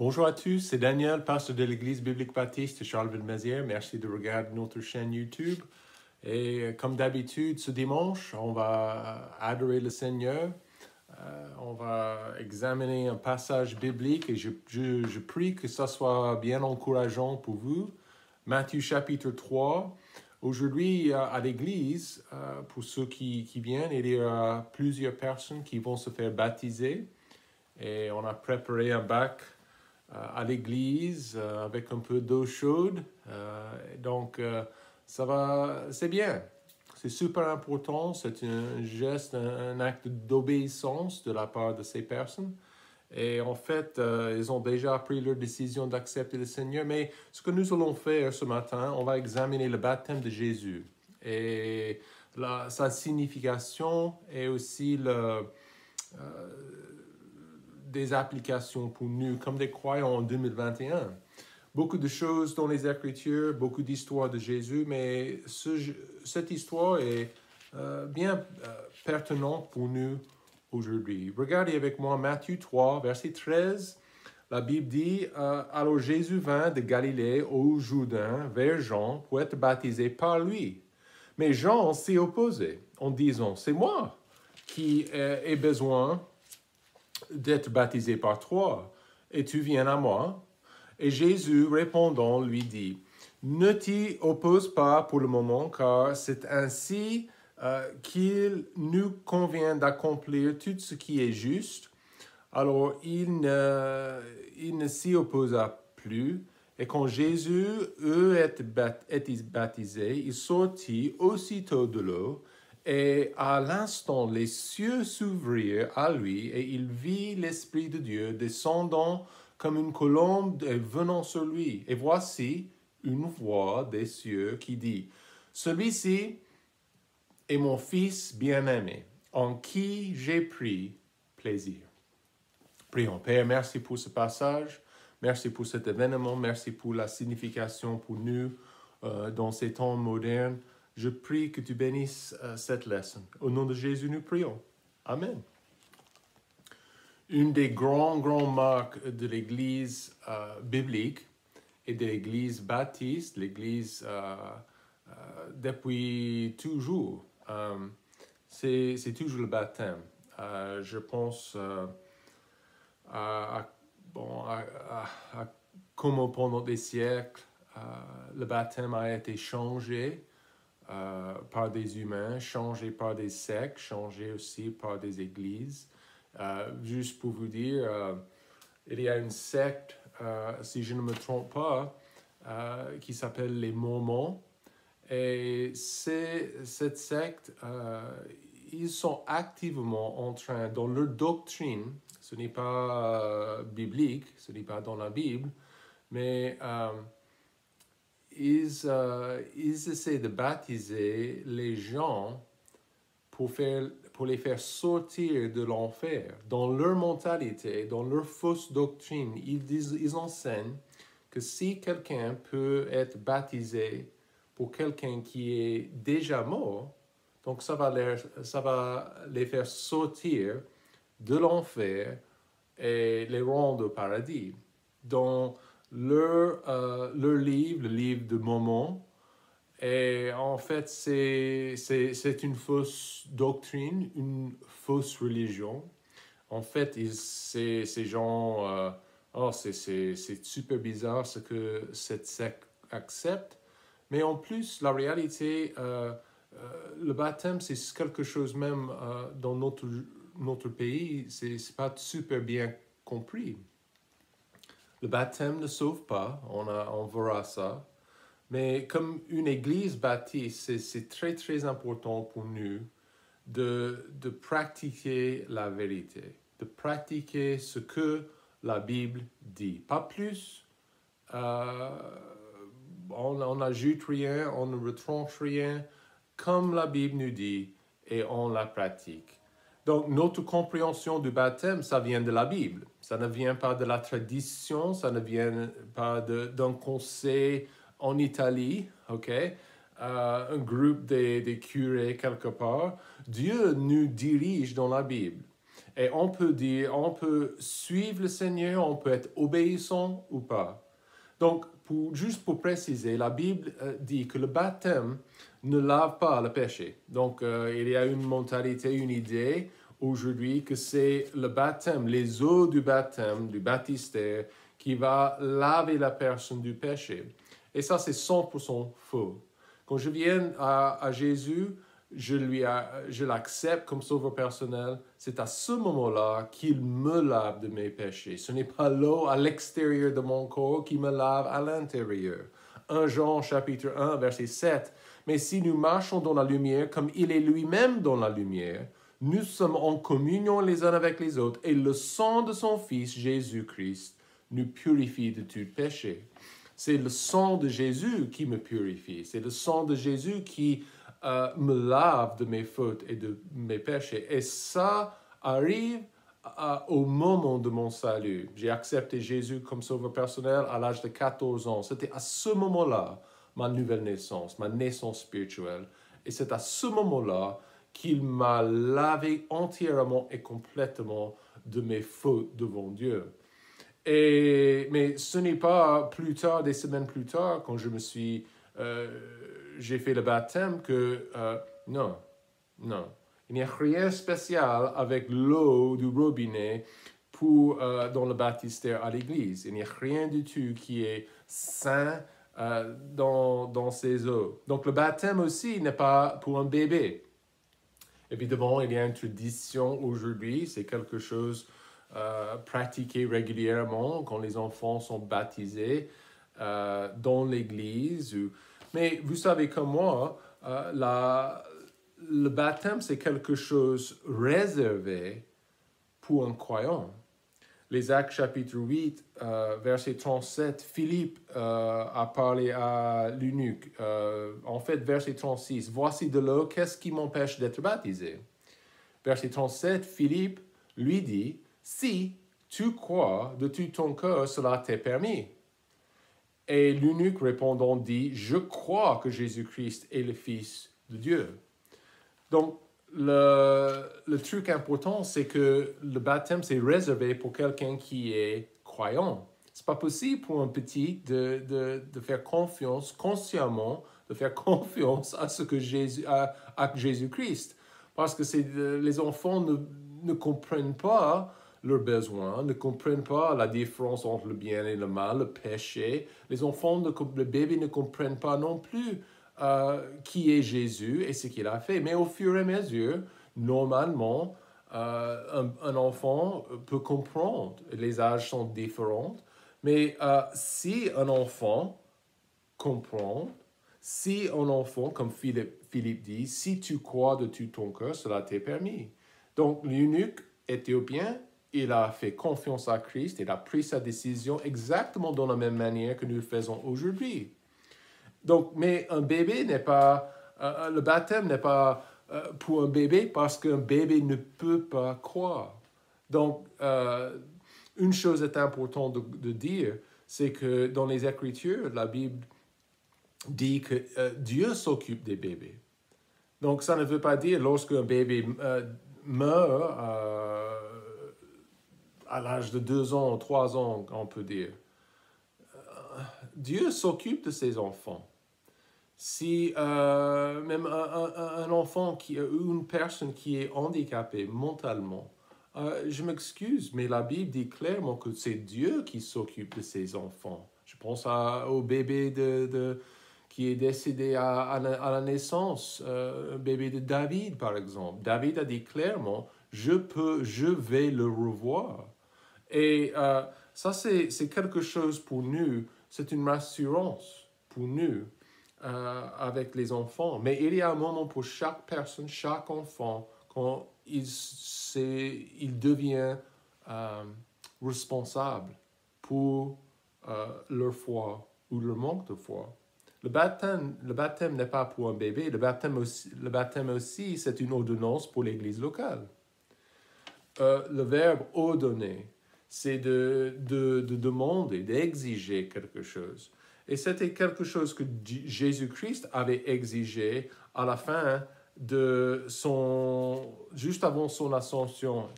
Bonjour à tous, c'est Daniel, pasteur de l'Église biblique baptiste de Charleville-Mézières. Merci de regarder notre chaîne YouTube. Et comme d'habitude, ce dimanche, on va adorer le Seigneur. On va examiner un passage biblique et je prie que ça soit bien encourageant pour vous. Matthieu chapitre 3. Aujourd'hui, à l'Église, pour ceux qui viennent, il y a plusieurs personnes qui vont se faire baptiser. Et on a préparé un bac à l'église avec un peu d'eau chaude. Donc, c'est bien. C'est super important. C'est un geste, un acte d'obéissance de la part de ces personnes. Et en fait, ils ont déjà pris leur décision d'accepter le Seigneur. Mais ce que nous allons faire ce matin, on va examiner le baptême de Jésus et sa signification et aussi des applications pour nous comme des croyants en 2021. Beaucoup de choses dans les Écritures, beaucoup d'histoires de Jésus, mais cette histoire est bien pertinente pour nous aujourd'hui. Regardez avec moi Matthieu 3, verset 13. La Bible dit, alors Jésus vint de Galilée au Jourdain vers Jean pour être baptisé par lui. Mais Jean s'y opposait en disant, c'est moi qui ai besoin d'être baptisé par toi, et tu viens à moi. Et Jésus répondant lui dit, ne t'y oppose pas pour le moment, car c'est ainsi qu'il nous convient d'accomplir tout ce qui est juste. Alors il ne s'y opposa plus, et quand Jésus eut été baptisé, il sortit aussitôt de l'eau, et à l'instant, les cieux s'ouvrirent à lui, et il vit l'Esprit de Dieu descendant comme une colombe et venant sur lui. Et voici une voix des cieux qui dit, « Celui-ci est mon Fils bien-aimé, en qui j'ai pris plaisir. » Prions. Père, merci pour ce passage, merci pour cet événement, merci pour la signification pour nous dans ces temps modernes. Je prie que tu bénisses cette leçon. Au nom de Jésus, nous prions. Amen. Une des grandes marques de l'Église biblique et de l'Église baptiste, l'Église depuis toujours, c'est toujours le baptême. Je pense à comment pendant des siècles, le baptême a été changé par des humains, changé par des sectes, changé aussi par des églises. Juste pour vous dire, il y a une secte, si je ne me trompe pas, qui s'appelle les Mormons. Et cette secte, ils sont activement en train, dans leur doctrine, ce n'est pas biblique, ce n'est pas dans la Bible, mais ils essaient de baptiser les gens pour les faire sortir de l'enfer. Dans leur mentalité, dans leur fausse doctrine, ils enseignent que si quelqu'un peut être baptisé pour quelqu'un qui est déjà mort, donc ça va les faire sortir de l'enfer et les rendre au paradis. Dans leur livre, le livre de Mormon, et en fait, c'est une fausse doctrine, une fausse religion. En fait, ces gens, c'est super bizarre ce que cette secte accepte. Mais en plus, la réalité, le baptême, c'est quelque chose même dans notre pays, c'est pas super bien compris. Le baptême ne sauve pas, on verra ça. Mais comme une église baptiste, c'est très, très important pour nous de pratiquer la vérité, de pratiquer ce que la Bible dit. Pas plus, on n'ajoute rien, on ne retranche rien, comme la Bible nous dit, et on la pratique. Donc, notre compréhension du baptême, ça vient de la Bible. Ça ne vient pas de la tradition, ça ne vient pas d'un conseil en Italie, ok? Un groupe des curés quelque part. Dieu nous dirige dans la Bible. Et on peut dire, on peut suivre le Seigneur, on peut être obéissant ou pas. Donc, juste pour préciser, la Bible dit que le baptême ne lave pas le péché. Donc, il y a une mentalité, une idée aujourd'hui que c'est le baptême, les eaux du baptême, du baptistère, qui va laver la personne du péché. Et ça, c'est 100% faux. Quand je viens à Jésus, je l'accepte comme sauveur personnel. C'est à ce moment-là qu'il me lave de mes péchés. Ce n'est pas l'eau à l'extérieur de mon corps qui me lave à l'intérieur. 1 Jean chapitre 1, verset 7. Mais si nous marchons dans la lumière comme il est lui-même dans la lumière, nous sommes en communion les uns avec les autres et le sang de son Fils, Jésus-Christ, nous purifie de tout péché. C'est le sang de Jésus qui me purifie. C'est le sang de Jésus qui me lave de mes fautes et de mes péchés. Et ça arrive au moment de mon salut. J'ai accepté Jésus comme sauveur personnel à l'âge de 14 ans. C'était à ce moment-là ma nouvelle naissance, ma naissance spirituelle. Et c'est à ce moment-là qu'il m'a lavé entièrement et complètement de mes fautes devant Dieu. Mais ce n'est pas plus tard, des semaines plus tard, quand j'ai fait le baptême que, non. Il n'y a rien de spécial avec l'eau du robinet dans le baptistère à l'église. Il n'y a rien du tout qui est saint dans ces eaux. Donc le baptême aussi n'est pas pour un bébé. Évidemment, il y a une tradition aujourd'hui, c'est quelque chose pratiqué régulièrement quand les enfants sont baptisés dans l'église. Mais vous savez comme moi, le baptême, c'est quelque chose réservé pour un croyant. Les Actes chapitre 8, verset 37, Philippe a parlé à l'eunuque. En fait, verset 36, « Voici de l'eau, qu'est-ce qui m'empêche d'être baptisé ?» Verset 37, Philippe lui dit, « Si tu crois de tout ton cœur, cela t'est permis. » Et l'eunuque répondant dit, « Je crois que Jésus-Christ est le Fils de Dieu. » Donc, le truc important, c'est que le baptême, c'est réservé pour quelqu'un qui est croyant. Ce n'est pas possible pour un petit de faire confiance consciemment, de faire confiance à ce que à Jésus-Christ. Parce que les enfants ne comprennent pas leurs besoins, ne comprennent pas la différence entre le bien et le mal, le péché. Les enfants, les bébés ne comprennent pas non plus qui est Jésus et ce qu'il a fait. Mais au fur et à mesure, normalement, un enfant peut comprendre. Les âges sont différents. Mais si un enfant comprend, si un enfant, comme Philippe dit, si tu crois de tout ton cœur, cela t'est permis. Donc l'eunuque éthiopien, il a fait confiance à Christ, il a pris sa décision exactement de la même manière que nous le faisons aujourd'hui. Donc, mais un bébé n'est pas, le baptême n'est pas pour un bébé parce qu'un bébé ne peut pas croire. Donc, une chose est importante de dire, c'est que dans les Écritures, la Bible dit que Dieu s'occupe des bébés. Donc, ça ne veut pas dire lorsqu'un bébé meurt à l'âge de 2 ans, 3 ans, on peut dire. Dieu s'occupe de ses enfants. Si même un enfant ou une personne qui est handicapée mentalement, je m'excuse, mais la Bible dit clairement que c'est Dieu qui s'occupe de ses enfants. Je pense au bébé qui est décédé à la naissance, un bébé de David, par exemple. David a dit clairement, je vais le revoir. Et ça, c'est quelque chose pour nous, c'est une rassurance pour nous avec les enfants. Mais il y a un moment pour chaque personne, chaque enfant, quand il devient responsable pour leur foi ou leur manque de foi. Le baptême n'est pas pour un bébé. Le baptême aussi, c'est une ordonnance pour l'Église locale. Le verbe « ordonner », c'est de demander, d'exiger quelque chose. Et c'était quelque chose que Jésus-Christ avait exigé à la fin juste avant son ascension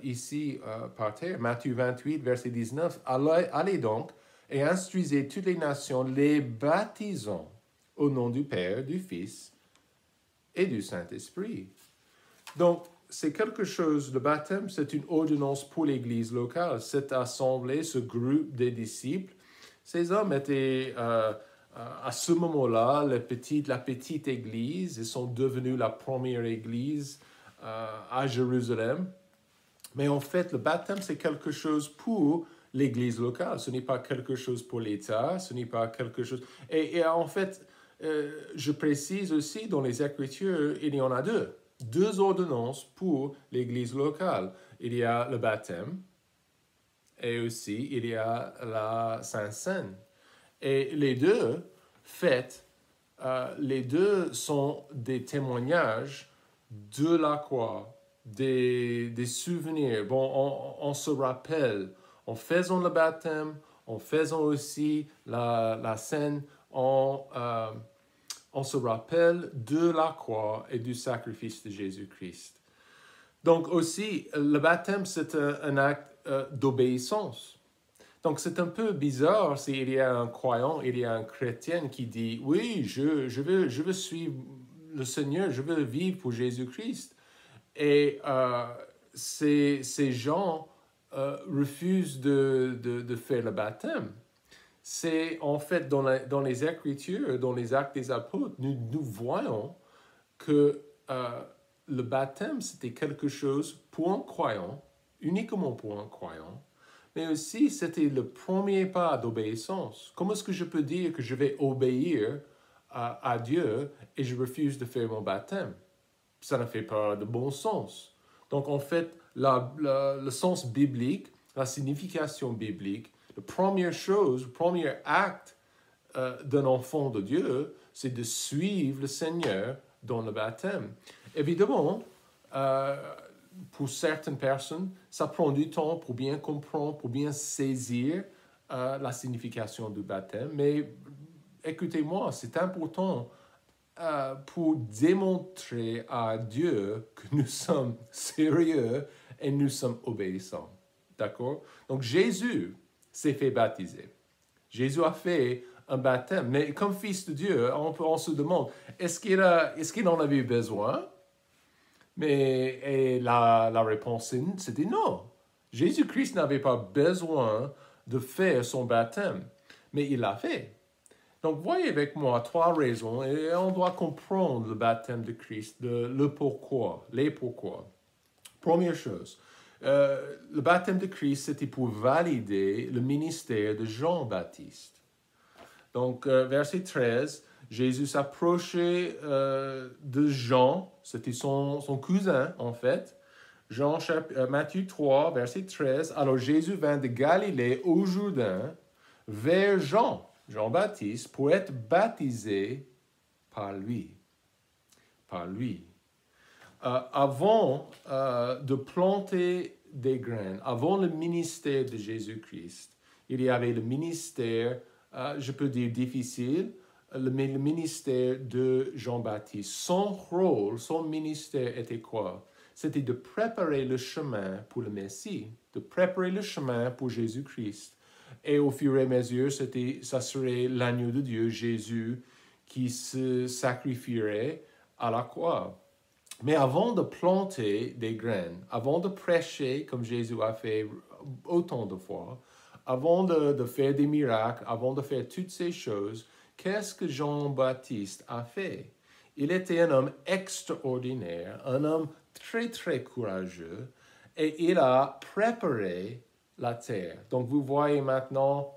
ici par terre, Matthieu 28, verset 19, allez donc et instruisez toutes les nations, les baptisant au nom du Père, du Fils et du Saint-Esprit. Donc, c'est quelque chose, le baptême, c'est une ordonnance pour l'Église locale. Cette assemblée, ce groupe des disciples, ces hommes étaient à ce moment-là la petite Église. Ils sont devenus la première Église à Jérusalem. Mais en fait, le baptême, c'est quelque chose pour l'Église locale. Ce n'est pas quelque chose pour l'État, ce n'est pas quelque chose... Et en fait, je précise aussi, dans les Écritures, il y en a deux ordonnances pour l'Église locale. Il y a le baptême et aussi il y a la Sainte Seine. Et les deux faits, les deux sont des témoignages de la croix, des souvenirs. Bon, on se rappelle, en faisant le baptême, en faisant aussi la Seine, on se rappelle de la croix et du sacrifice de Jésus-Christ. Donc aussi, le baptême, c'est un acte d'obéissance. Donc c'est un peu bizarre s'il y a un croyant, il y a un chrétien qui dit « Oui, je veux suivre le Seigneur, je veux vivre pour Jésus-Christ. » Et ces gens refusent de faire le baptême. C'est en fait dans les Écritures, dans les Actes des Apôtres, nous voyons que le baptême, c'était quelque chose pour un croyant, uniquement pour un croyant, mais aussi c'était le premier pas d'obéissance. Comment est-ce que je peux dire que je vais obéir à Dieu et je refuse de faire mon baptême? Ça ne fait pas de bon sens. Donc en fait, le sens biblique, la signification biblique, la première chose, le premier acte d'un enfant de Dieu, c'est de suivre le Seigneur dans le baptême. Évidemment, pour certaines personnes, ça prend du temps pour bien comprendre, pour bien saisir la signification du baptême. Mais écoutez-moi, c'est important pour démontrer à Dieu que nous sommes sérieux et nous sommes obéissants. D'accord? Donc Jésus s'est fait baptiser. Jésus a fait un baptême. Mais comme fils de Dieu, on se demande, est-ce qu'il en avait besoin? Mais la réponse, c'était non. Jésus-Christ n'avait pas besoin de faire son baptême, mais il l'a fait. Donc, voyez avec moi trois raisons, et on doit comprendre le baptême de Christ, le pourquoi, les pourquoi. Première chose, le baptême de Christ, c'était pour valider le ministère de Jean-Baptiste. Donc, verset 13, Jésus s'approchait de Jean, c'était son cousin en fait. Matthieu 3, verset 13, alors Jésus vint de Galilée au Jourdain vers Jean-Baptiste, pour être baptisé par lui. Par lui. Avant de planter des graines, avant le ministère de Jésus-Christ, il y avait le ministère, je peux dire difficile, le ministère de Jean-Baptiste. Son rôle, son ministère était quoi? C'était de préparer le chemin pour le Messie, de préparer le chemin pour Jésus-Christ. Et au fur et à mesure, ça serait l'agneau de Dieu, Jésus, qui se sacrifierait à la croix. Mais avant de planter des graines, avant de prêcher, comme Jésus a fait autant de fois, avant de faire des miracles, avant de faire toutes ces choses, qu'est-ce que Jean-Baptiste a fait? Il était un homme extraordinaire, un homme très, très courageux, et il a préparé la terre. Donc, vous voyez maintenant,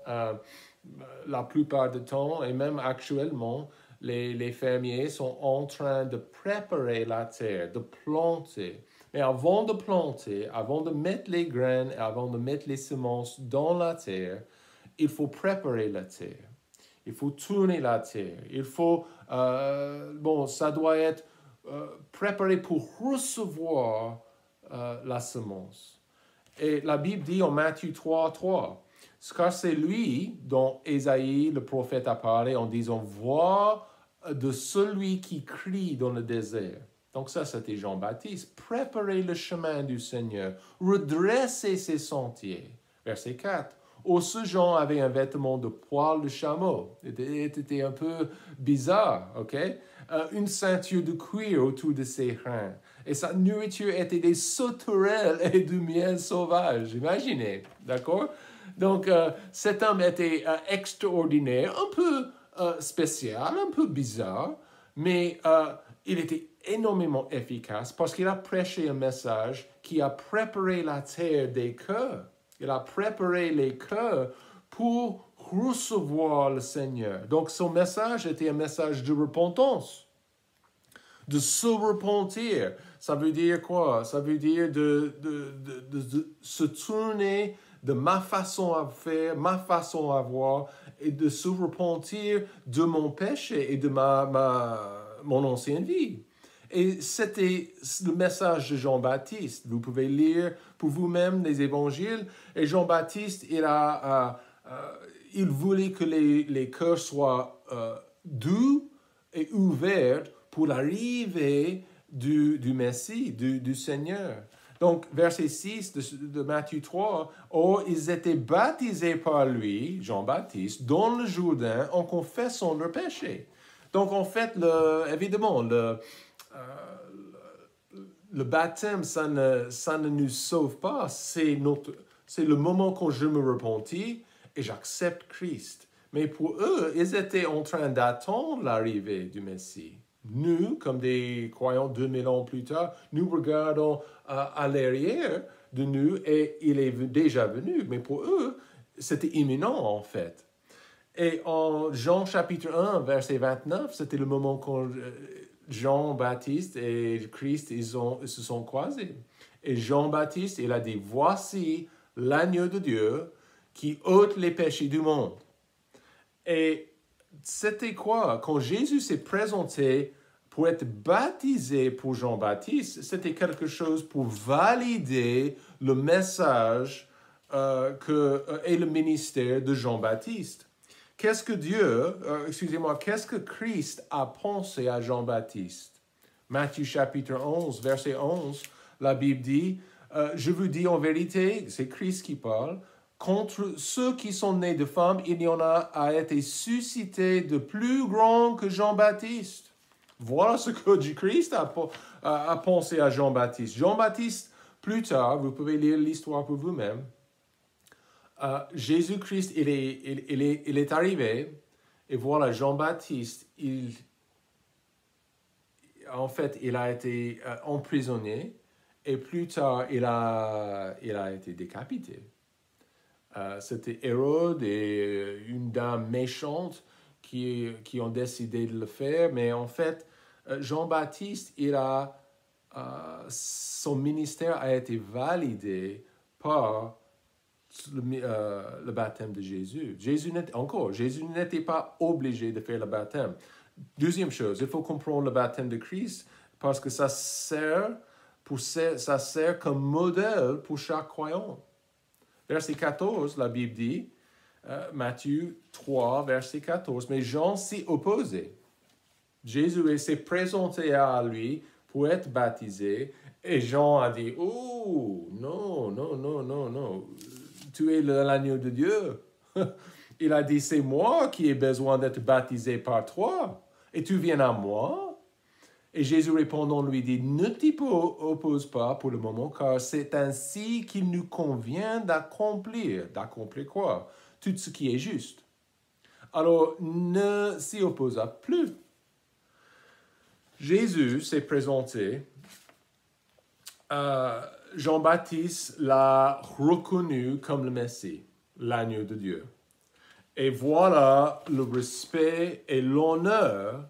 la plupart du temps, et même actuellement, les fermiers sont en train de préparer la terre, de planter. Mais avant de planter, avant de mettre les graines, avant de mettre les semences dans la terre, il faut préparer la terre. Il faut tourner la terre. Il faut, ça doit être préparé pour recevoir la semence. Et la Bible dit en Matthieu 3, 3, car c'est lui dont Ésaïe, le prophète, a parlé en disant « Voix de celui qui crie dans le désert. Donc ça, c'était Jean-Baptiste. Préparer le chemin du Seigneur, redresser ses sentiers. Verset 4. Oh, ce Jean avait un vêtement de poil de chameau. C'était un peu bizarre, ok? Une ceinture de cuir autour de ses reins. Et sa nourriture était des sauterelles et du miel sauvage. Imaginez, d'accord? Donc, cet homme était extraordinaire, un peu spécial, un peu bizarre, mais il était énormément efficace parce qu'il a prêché un message qui a préparé la terre des cœurs. Il a préparé les cœurs pour recevoir le Seigneur. Donc, son message était un message de repentance, de se repentir. Ça veut dire quoi? Ça veut dire de se tourner de ma façon à faire, ma façon à voir, et de se repentir de mon péché et de mon ancienne vie. Et c'était le message de Jean-Baptiste. Vous pouvez lire pour vous-même les évangiles. Et Jean-Baptiste, il voulait que les cœurs soient doux et ouverts pour l'arrivée du Messie, du Seigneur. Donc, verset 6 de Matthieu 3, « Or, ils étaient baptisés par lui, Jean-Baptiste, dans le Jourdain en confessant leurs péchés. » Donc, en fait, évidemment, le baptême, ça ne nous sauve pas. C'est le moment quand je me repentis et j'accepte Christ. Mais pour eux, ils étaient en train d'attendre l'arrivée du Messie. Nous, comme des croyants 2000 ans plus tard, nous regardons à l'arrière de nous et il est déjà venu. Mais pour eux, c'était imminent en fait. Et en Jean chapitre 1, verset 29, c'était le moment quand Jean-Baptiste et Christ ils se sont croisés. Et Jean-Baptiste, il a dit, « Voici l'agneau de Dieu qui ôte les péchés du monde. » Et c'était quoi? Quand Jésus s'est présenté pour être baptisé pour Jean-Baptiste, c'était quelque chose pour valider le message et le ministère de Jean-Baptiste. Qu'est-ce que Christ a pensé à Jean-Baptiste? Matthieu chapitre 11, verset 11, la Bible dit, « Je vous dis en vérité, c'est Christ qui parle, contre ceux qui sont nés de femmes, il y en a été suscité de plus grands que Jean-Baptiste. » Voilà ce que Christ a pensé à Jean-Baptiste. Jean-Baptiste, plus tard, vous pouvez lire l'histoire pour vous-même, Jésus-Christ, il est arrivé, et voilà, Jean-Baptiste, il a été emprisonné, et plus tard, il a été décapité. C'était Hérode et une dame méchante qui ont décidé de le faire, mais en fait, Jean-Baptiste, son ministère a été validé par le baptême de Jésus. Jésus n'était pas obligé de faire le baptême. Deuxième chose, il faut comprendre le baptême de Christ parce que ça sert comme modèle pour chaque croyant. Verset 14, la Bible dit, Matthieu 3, verset 14, « Mais Jean s'y opposait. » Jésus s'est présenté à lui pour être baptisé et Jean a dit, « Oh, non, non, non, non, non. Tu es l'agneau de Dieu. » Il a dit, « C'est moi qui ai besoin d'être baptisé par toi. Et tu viens à moi? » Et Jésus répondant lui dit, « Ne t'y oppose pas pour le moment, car c'est ainsi qu'il nous convient d'accomplir. » D'accomplir quoi? Tout ce qui est juste. Alors, ne s'y opposa plus. Jésus s'est présenté. Jean-Baptiste l'a reconnu comme le Messie, l'agneau de Dieu. Et voilà le respect et l'honneur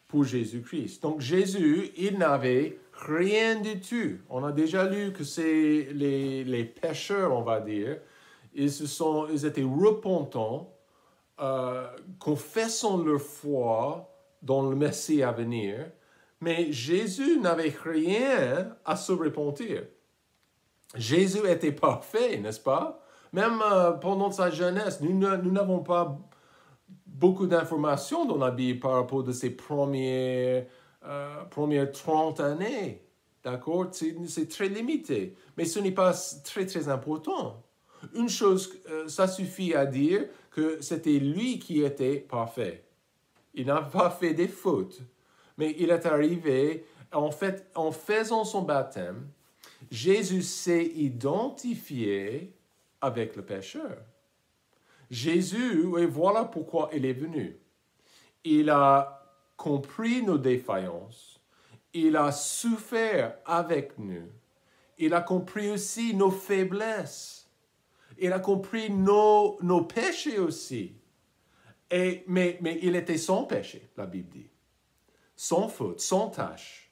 pour Jésus-Christ. Donc Jésus, il n'avait rien du tout. On a déjà lu que c'est les pécheurs, on va dire. Ils étaient repentants, confessant leur foi dans le Messie à venir. Mais Jésus n'avait rien à se repentir. Jésus était parfait, n'est-ce pas? Même pendant sa jeunesse, nous n'avons pas beaucoup d'informations dans la Bible par rapport à ses premières premières 30 années. D'accord? C'est très limité. Mais ce n'est pas très, très important. Une chose, ça suffit à dire que c'était lui qui était parfait. Il n'a pas fait des fautes. Mais il est arrivé, en fait, en faisant son baptême, Jésus s'est identifié avec le pécheur. Jésus, et voilà pourquoi il est venu. Il a compris nos défaillances. Il a souffert avec nous. Il a compris aussi nos faiblesses. Il a compris nos péchés aussi. Mais il était sans péché, la Bible dit. Sans faute, sans tâche.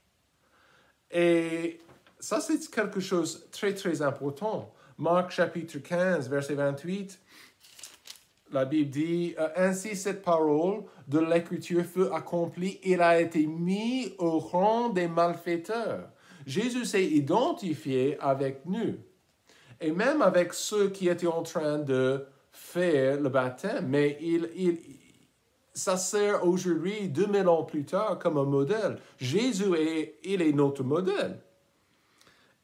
Et ça, c'est quelque chose de très, très important. Marc chapitre 15, verset 28, la Bible dit, « Ainsi cette parole de l'Écriture fut accomplie, il a été mis au rang des malfaiteurs. » Jésus s'est identifié avec nous, et même avec ceux qui étaient en train de faire le baptême, mais ça sert aujourd'hui, 2000 ans plus tard, comme un modèle. Jésus, il est notre modèle.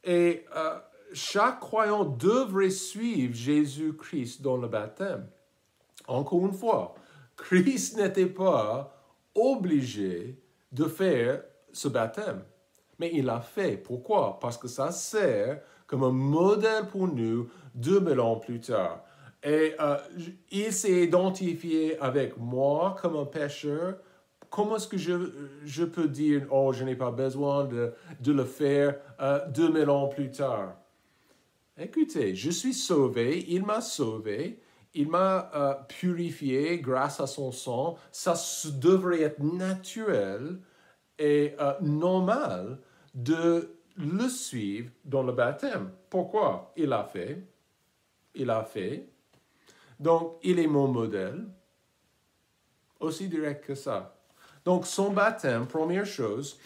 Et chaque croyant devrait suivre Jésus-Christ dans le baptême. Encore une fois, Christ n'était pas obligé de faire ce baptême, mais il l'a fait. Pourquoi? Parce que ça sert comme un modèle pour nous 2000 ans plus tard. Et il s'est identifié avec moi comme un pécheur. Comment est-ce que je peux dire, oh, je n'ai pas besoin de le faire 2000 ans plus tard? Écoutez, je suis sauvé, il m'a sauvé, il m'a purifié grâce à son sang. Ça devrait être naturel et normal de le suivre dans le baptême. Pourquoi? Il a fait. Donc, il est mon modèle. Aussi direct que ça. Donc, son baptême, première chose,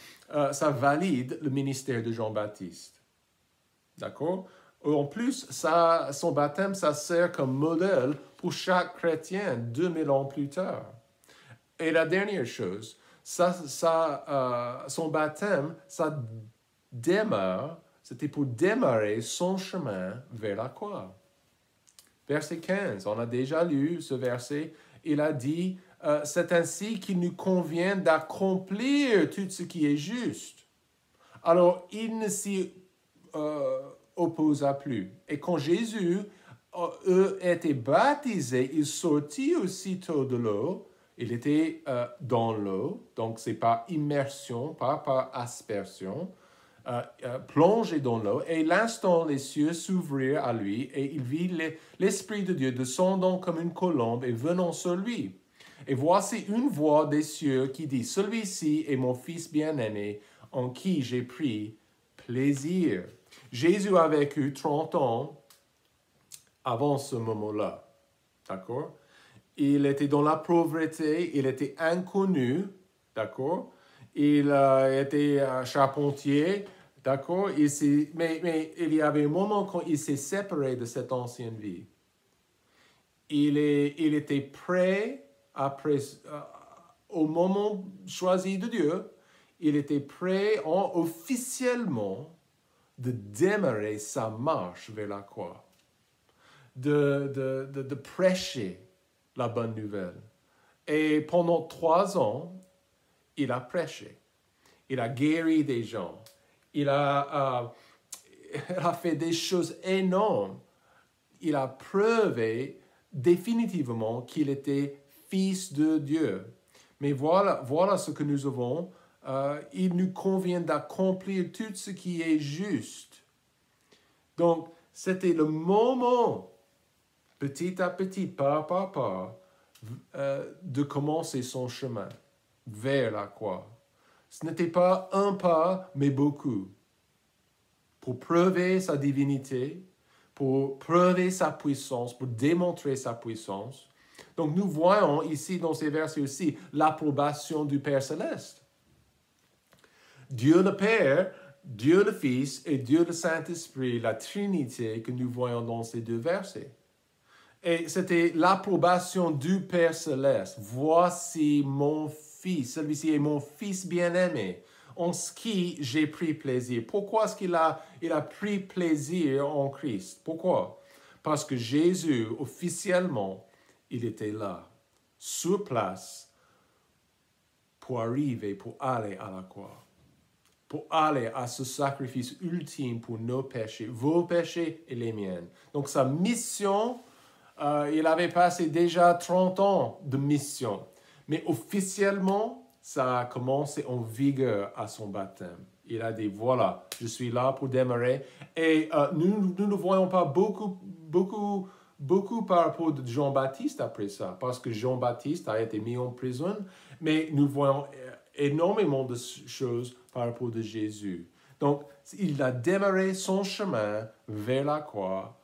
ça valide le ministère de Jean-Baptiste. D'accord? En plus, son baptême, ça sert comme modèle pour chaque chrétien 2000 ans plus tard. Et la dernière chose, son baptême, ça démarre, c'était pour démarrer son chemin vers la croix. Verset 15, on a déjà lu ce verset, il a dit, c'est ainsi qu'il nous convient d'accomplir tout ce qui est juste. Alors, il ne s'y opposa plus. Et quand Jésus était baptisé, il sortit aussitôt de l'eau. Il était dans l'eau, donc c'est par immersion, pas par aspersion, plongé dans l'eau. Et l'instant, les cieux s'ouvrirent à lui et il vit l'Esprit de Dieu descendant comme une colombe et venant sur lui. Et voici une voix des cieux qui dit, « Celui-ci est mon Fils bien-aimé, en qui j'ai pris plaisir. » Jésus a vécu 30 ans avant ce moment-là. D'accord? Il était dans la pauvreté, il était inconnu. D'accord? Il était charpentier. D'accord? Mais il y avait un moment quand il s'est séparé de cette ancienne vie. Il était prêt, au moment choisi de Dieu, il était prêt officiellement de démarrer sa marche vers la croix, de prêcher la bonne nouvelle. Et pendant 3 ans, il a prêché. Il a guéri des gens. Il a fait des choses énormes. Il a prouvé définitivement qu'il était fils de Dieu. Mais voilà ce que nous avons. Il nous convient d'accomplir tout ce qui est juste. Donc, c'était le moment, petit à petit, pas par pas, de commencer son chemin vers la croix. Ce n'était pas un pas, mais beaucoup. Pour prouver sa divinité, pour prouver sa puissance, pour démontrer sa puissance. Donc, nous voyons ici, dans ces versets aussi, l'approbation du Père Céleste. Dieu le Père, Dieu le Fils et Dieu le Saint-Esprit, la Trinité que nous voyons dans ces 2 versets. Et c'était l'approbation du Père Céleste. Voici mon Fils, celui-ci est mon Fils bien-aimé. en ce qui j'ai pris plaisir. Pourquoi est-ce il a pris plaisir en Christ? Pourquoi? Parce que Jésus, officiellement, il était là, sur place, pour arriver, pour aller à la croix, pour aller à ce sacrifice ultime pour nos péchés, vos péchés et les miens. Donc sa mission, il avait passé déjà 30 ans de mission, mais officiellement, ça a commencé en vigueur à son baptême. Il a dit, voilà, je suis là pour démarrer. Et nous ne voyons pas beaucoup par rapport de Jean-Baptiste après ça, parce que Jean-Baptiste a été mis en prison, mais nous voyons énormément de choses par rapport de Jésus. Donc, il a démarré son chemin vers la croix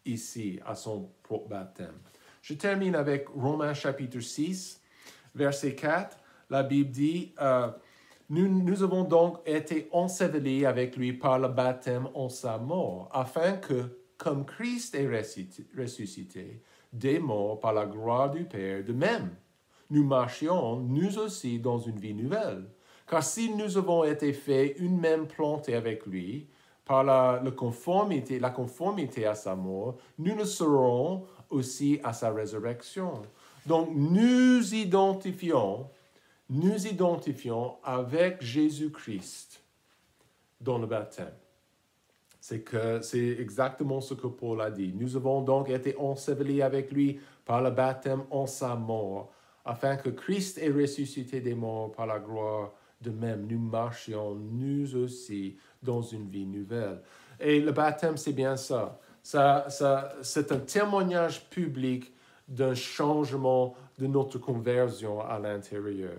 ici, à son propre baptême. Je termine avec Romains chapitre 6, verset 4. La Bible dit, nous avons donc été ensevelis avec lui par le baptême en sa mort, afin que, comme Christ est ressuscité des morts par la gloire du Père, de même, nous marchions, nous aussi, dans une vie nouvelle. Car si nous avons été faits une même plantée avec lui, par la conformité à sa mort, nous le serons aussi à sa résurrection. Donc, nous identifions avec Jésus-Christ dans le baptême. C'est exactement ce que Paul a dit. Nous avons donc été ensevelis avec lui par le baptême en sa mort, afin que Christ ait ressuscité des morts par la gloire. De même, nous marchions, nous aussi, dans une vie nouvelle. Et le baptême, c'est bien ça. C'est un témoignage public d'un changement de notre conversion à l'intérieur.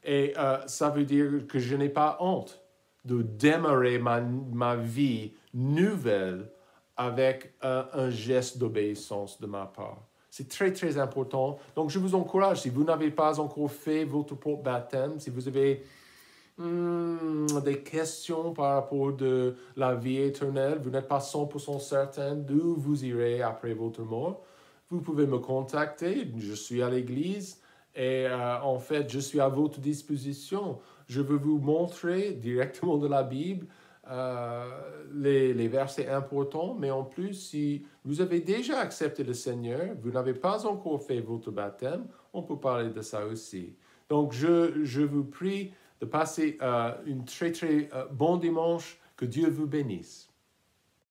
Et ça veut dire que je n'ai pas honte de démarrer ma vie nouvelle avec un geste d'obéissance de ma part. C'est très, très important. Donc, je vous encourage, si vous n'avez pas encore fait votre propre baptême, si vous avez des questions par rapport de la vie éternelle, vous n'êtes pas 100% certain d'où vous irez après votre mort, vous pouvez me contacter. Je suis à l'église et en fait, je suis à votre disposition. Je veux vous montrer directement de la Bible les versets importants, mais en plus, si vous avez déjà accepté le Seigneur, vous n'avez pas encore fait votre baptême, on peut parler de ça aussi. Donc, je vous prie de passer une très, très bon dimanche. Que Dieu vous bénisse.